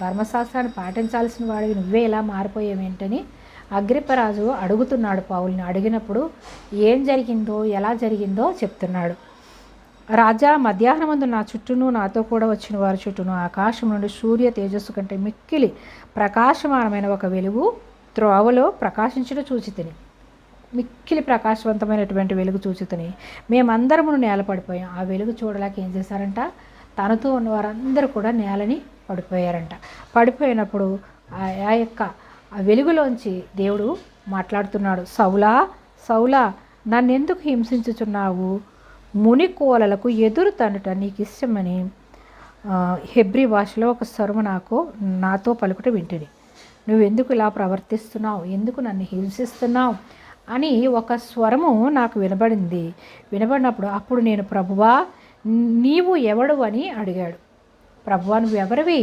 ధర్మశాస్త్రాన్ని పాటించాల్సిన వాడివి నువ్వే ఇలా మారిపోయావేంటని అగ్రిప్పరాజు అడుగుతున్నాడు పౌల్ని. అడిగినప్పుడు ఏం జరిగిందో ఎలా జరిగిందో చెప్తున్నాడు. రాజా, మధ్యాహ్నమందు నా చుట్టూను నాతో కూడా వచ్చిన వారి చుట్టూను ఆకాశం నుండి సూర్య తేజస్సు కంటే మిక్కిలి ప్రకాశమానమైన ఒక వెలుగు త్రోవలో ప్రకాశించడం చూచితిని. మిక్కిలి ప్రకాశవంతమైనటువంటి వెలుగు చూచితిని. మేమందరము నేల పడిపోయాం. ఆ వెలుగు చూడలేక ఏం చేశారంట, తనతో ఉన్న వారందరూ కూడా నేలని పడిపోయారంట. పడిపోయినప్పుడు ఆ యొక్క ఆ వెలుగులోంచి దేవుడు మాట్లాడుతున్నాడు. సౌలా సౌలా, నన్నెందుకు హింసించుచున్నావు? మునికోలలకు ఎదురు తనుట నీకు ఇష్టమని హెబ్రీ భాషలో ఒక స్వరము నాతో పలుకుట వింటిని. నువ్వెందుకు ఇలా ప్రవర్తిస్తున్నావు? ఎందుకు నన్ను హింసిస్తున్నావు అని ఒక స్వరము నాకు వినబడింది. వినబడినప్పుడు అప్పుడు నేను ప్రభువా నీవు ఎవడు అని అడిగాడు. ప్రభువా నువ్వు ఎవరివి